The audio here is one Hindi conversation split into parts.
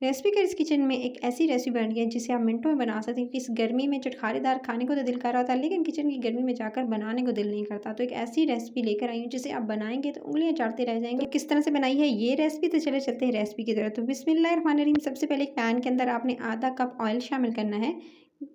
रेसिपी करिस किचन में एक ऐसी रेसिपी बन गई है जिसे आप मिनटों में बना सकते हैं कि इस गर्मी में चटखारेदार खाने को तो दिल कर रहा होता है, लेकिन किचन की गर्मी में जाकर बनाने को दिल नहीं करता। तो एक ऐसी रेसिपी लेकर आई हूँ जिसे आप बनाएंगे तो उंगलियां चाटते रह जाएंगे। तो किस तरह से बनाई है ये रेसिपी, तो चले चलते हैं रेसिपी की तरफ। तो बिस्मिल्लाहिर्रहमानिर्रहीम। सबसे पहले एक पैन के अंदर आपने आधा कप ऑयल शामिल करना है।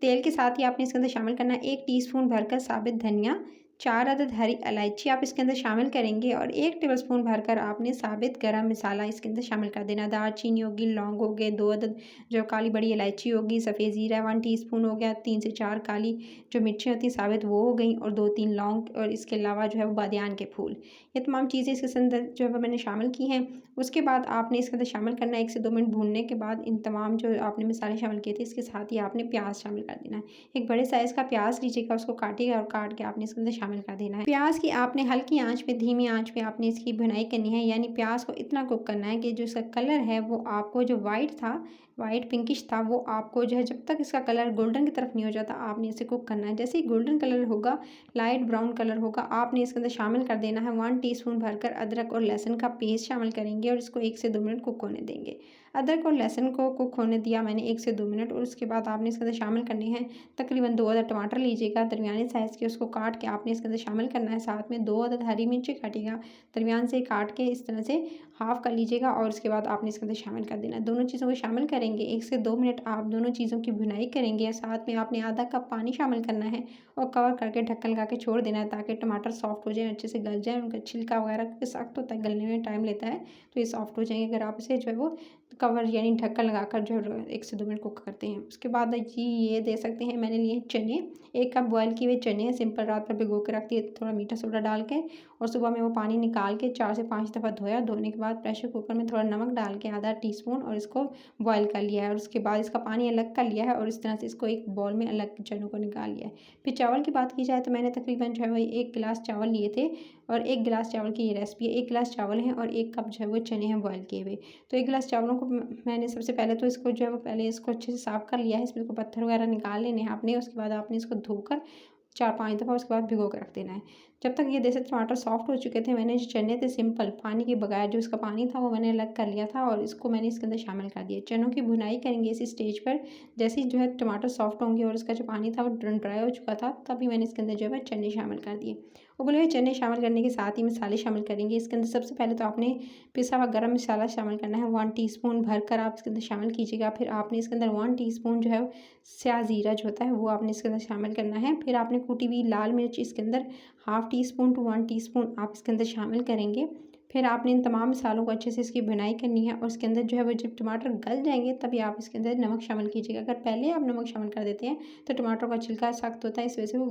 तेल के साथ ही आपने इसके अंदर शामिल करना है 1 टीस्पून भरकर साबित धनिया, 4 अदद हरी इलायची आप इसके अंदर शामिल करेंगे और 1 टेबलस्पून भरकर आपने साबित गरम मसाला इसके अंदर शामिल कर देना। दालचीनी होगी, लौंग हो गए, 2 अदद जो काली बड़ी इलायची होगी, सफ़ेद ज़ीरा 1 टीस्पून हो गया, 3 से 4 काली जो मिर्चें होती हैं साबित वो हो गई और 2-3 लौंग और इसके अलावा जो है वो बादियान के फूल। ये तमाम चीज़ें इसके अंदर जो है वो मैंने शामिल की हैं। उसके बाद आपने इसके अंदर शामिल करना है 1 से 2 मिनट भूनने के बाद इन तमाम जो आपने मसाले शामिल किए थे इसके साथ ही आपने प्याज शामिल कर देना है। एक बड़े साइज़ का प्याज लीजिएगा, उसको काटिएगा और काट के आपने इसके अंदर शामिल कर देना है। प्याज की आपने हल्की आंच पे, धीमी आंच पे आपने इसकी भुनाई करनी है, यानी प्याज को इतना कुक करना है कि जो इसका कलर है वो आपको जो वाइट था, वाइट पिंकिश था, वो आपको जो है जब तक इसका कलर गोल्डन की तरफ नहीं हो जाता आपने इसे कुक करना है। जैसे ही गोल्डन कलर होगा, लाइट ब्राउन कलर होगा, आपने इसके अंदर शामिल कर देना है 1 टीस्पून भरकर अदरक और लहसुन का पेस्ट शामिल करेंगे और इसको 1 से 2 मिनट कुक होने देंगे। अदरक और लहसुन को कुक होने दिया मैंने 1 से 2 मिनट और उसके बाद आपने इसके अंदर शामिल करने हैं तकरीबन 2 अदद टमाटर लीजिएगा दरमियानी साइज़ के, उसको काट के आपने इसके अंदर शामिल करना है। साथ में 2 अदद हरी मिर्ची काटिएगा, दरमियान से काट के इस तरह से हाफ़ कर लीजिएगा और उसके बाद आपने इसके अंदर शामिल कर देना है। दोनों चीज़ों को शामिल करेंगे, 1 से 2 मिनट आप दोनों चीज़ों की भुनाई करेंगे। साथ में आपने आधा कप पानी शामिल करना है और कवर करके ढक्कन लगा के छोड़ देना है ताकि टमाटर सॉफ्ट हो जाए, अच्छे से गल जाए। उनका छिलका वगैरह क्योंकि सख्त होता है, गलने में टाइम लेता है, तो ये सॉफ्ट हो जाएंगे अगर आप इसे जो है वो कवर यानी ढक्कन लगाकर जो है 1 से 2 मिनट कुक करते हैं। उसके बाद जी ये दे सकते हैं, मैंने लिए चने, 1 कप बॉयल किए हुए चने सिंपल रात भर भिगो के रख दिए थोड़ा मीठा सोडा डाल के और सुबह में वो पानी निकाल के 4 से 5 दफ़ा धोया। धोने के बाद प्रेशर कुकर में थोड़ा नमक डाल के आधा टीस्पून और इसको बॉयल कर लिया है और उसके बाद इसका पानी अलग कर लिया है और इस तरह से इसको एक बाउल में अलग चनों को निकाल लिया है। फिर चावल की बात की जाए तो मैंने तकरीबन जो है वही 1 गिलास चावल लिए थे और 1 गिलास चावल की ये रेसिपी है। 1 गिलास चावल हैं और 1 कप जो है वो चने हैं बॉयल किए हुए। तो 1 गिलास चावलों को मैंने सबसे पहले तो इसको जो है वो पहले इसको अच्छे से साफ़ कर लिया है, इसमें को पत्थर वगैरह निकाल लेने हैं आपने। उसके बाद आपने इसको धोकर 4-5 दफ़ा उसके बाद भिगो कर रख देना है। जब तक ये जैसे टमाटर सॉफ्ट हो चुके थे, मैंने जो चने थे सिंपल पानी के बगैर, जो इसका पानी था वो मैंने अलग कर लिया था और इसको मैंने इसके अंदर शामिल कर दिया। चनों की भुनाई करेंगे इसी स्टेज पर। जैसे ही जो है टमाटर सॉफ्ट होंगे और इसका जो पानी था वो ड्राई हो चुका था, तभी मैंने इसके अंदर जो है चने शामिल कर दिए। उबले हुए चने शामिल करने के साथ ही मसाले शामिल करेंगे इसके अंदर। सबसे पहले तो आपने पिसा हुआ गरम मसाला शामिल करना है 1 टीस्पून भरकर आप इसके अंदर शामिल कीजिएगा। फिर आपने इसके अंदर 1 टीस्पून जो है स्याह ज़ीरा जो होता है वो आपने इसके अंदर शामिल करना है। फिर आपने कूटी हुई लाल मिर्च इसके अंदर हाफ़ टीस्पून टू 1 टीस्पून आप इसके अंदर शामिल करेंगे। फिर आपने इन तमाम मसालों को अच्छे से इसकी भुनाई करनी है और इसके अंदर जो है वो जब टमाटर गल जाएंगे तभी आप इसके अंदर नमक शामिल कीजिएगा। अगर पहले आप नमक शामिल कर देते हैं तो टमाटर का छिलका सख्त होता है, इस वजह से वो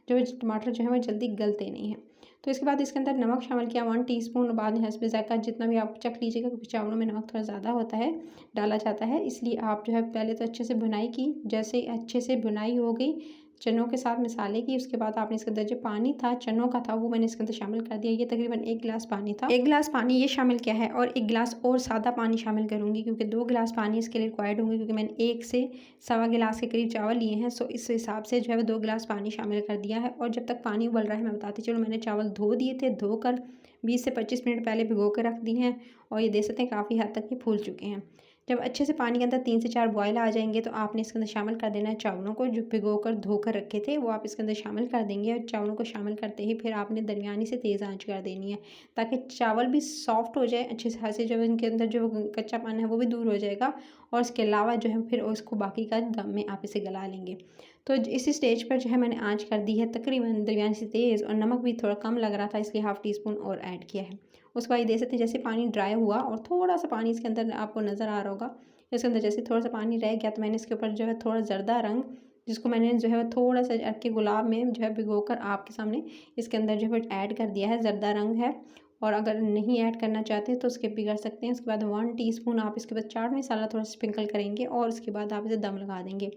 जो टमाटर जो है वो जल्दी गलते नहीं हैं। तो इसके बाद इसके अंदर नमक शामिल किया 1 टीस्पून और बाद में हस्बे ज़ायक़ा जितना भी आप चख लीजिएगा, क्योंकि चावलों में नमक थोड़ा ज़्यादा होता है, डाला जाता है, इसलिए आप जो है पहले तो अच्छे से भुनाई की। जैसे ही अच्छे से भुनाई हो गई चनों के साथ मसाले की, उसके बाद आपने इसके अंदर जो पानी था चनों का था वो मैंने इसके अंदर शामिल कर दिया। ये तकरीबन 1 गिलास पानी था। 1 गिलास पानी ये शामिल किया है और 1 गिलास और सादा पानी शामिल करूँगी क्योंकि 2 गिलास पानी इसके लिए रिक्वायर्ड होंगे, क्योंकि मैंने 1 से सवा गिलास के करीब चावल लिए हैं। सो इस हिसाब से जो है 2 गिलास पानी शामिल कर दिया है। और जब तक पानी उबल रहा है मैं बताती चलो, मैंने चावल धो दिए थे, धोकर 20 से 25 मिनट पहले भिगो कर रख दिए हैं और ये देख सकते हैं काफ़ी हद तक ये फूल चुके हैं। जब अच्छे से पानी के अंदर 3 से 4 बॉयल आ जाएंगे तो आपने इसके अंदर शामिल कर देना है चावलों को, जो भिगोकर धोकर रखे थे वो आप इसके अंदर शामिल कर देंगे। और चावलों को शामिल करते ही फिर आपने दरमियानी से तेज़ आंच कर देनी है ताकि चावल भी सॉफ्ट हो जाए अच्छे से जो इनके अंदर जो कच्चापन है वो भी दूर हो जाएगा और इसके अलावा जो है फिर उसको बाकी का दम में आप इसे गला लेंगे। तो इसी स्टेज पर जो है मैंने आँच कर दी है तकरीबन दरमियानी से तेज़ और नमक भी थोड़ा कम लग रहा था इसलिए हाफ़ टीस्पून और ऐड किया है। उसके बाद ये देख सकते हैं जैसे पानी ड्राई हुआ और थोड़ा सा पानी इसके अंदर आपको नज़र आ रहा होगा, इसके अंदर जैसे थोड़ा सा पानी रह गया तो मैंने इसके ऊपर जो है थोड़ा जर्दा रंग, जिसको मैंने जो है थोड़ा सा अर्के गुलाब में जो है भिगोकर आपके सामने इसके अंदर जो है ऐड कर दिया है, जर्दा रंग है। और अगर नहीं ऐड करना चाहते तो स्किप भी कर सकते हैं। उसके बाद 1 टीस्पून आप इसके बाद चाट मसाला थोड़ा स्प्रिंकल करेंगे और उसके बाद आप इसे दम लगा देंगे।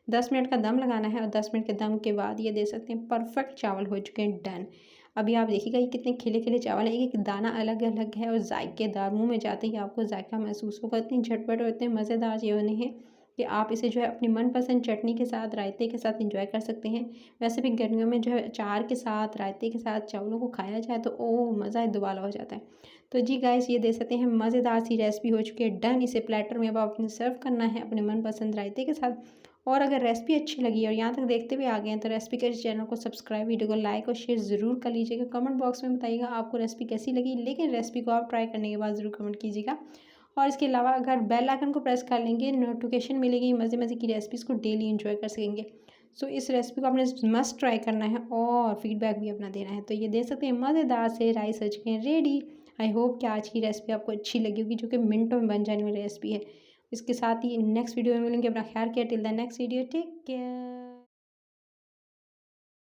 10 मिनट का दम लगाना है और 10 मिनट के दम के बाद ये देख सकते हैं परफेक्ट चावल हो चुके हैं, डन। अभी आप देखिएगा ये कितने खिले खिले चावल है, एक दाना अलग अलग है और जायकेदार, मुंह में जाते ही आपको जायका महसूस होगा। इतनी झटपट और इतने मज़ेदार ये बने हैं कि आप इसे जो है अपनी मनपसंद चटनी के साथ, रायते के साथ एंजॉय कर सकते हैं। वैसे भी गर्मियों में जो है अचार के साथ, रायते के साथ चावलों को खाया जाए तो ओह मज़ा दुबाला हो जाता है। तो जी गाइस, ये देख सकते हैं मज़ेदार सी रेसिपी हो चुकी है डन। इसे प्लेटर में अब आपने सर्व करना है अपने मनपसंद रायते के साथ। और अगर रेसिपी अच्छी लगी और यहाँ तक देखते हुए आ गए हैं तो रेसिपी के चैनल को सब्सक्राइब, वीडियो को लाइक और शेयर ज़रूर कर लीजिएगा। कमेंट बॉक्स में बताइएगा आपको रेसिपी कैसी लगी, लेकिन रेसिपी को आप ट्राई करने के बाद ज़रूर कमेंट कीजिएगा। और इसके अलावा अगर बेल आइकन को प्रेस कर लेंगे, नोटिफिकेशन मिलेगी, मज़े मज़े की रेसिपीज़ को डेली इंजॉय कर सकेंगे। सो इस रेसिपी को आपने मस्ट ट्राई करना है और फीडबैक भी अपना देना है। तो ये देख सकते हैं मज़ेदार से राइस हो चुके हैं रेडी। आई होप कि आज की रेसिपी आपको अच्छी लगी होगी, जो कि मिनटों में बन जाने वाली रेसिपी है। इसके साथ ही नेक्स्ट वीडियो में मिलेंगे। अपना ख्याल किया, till the next video, take care.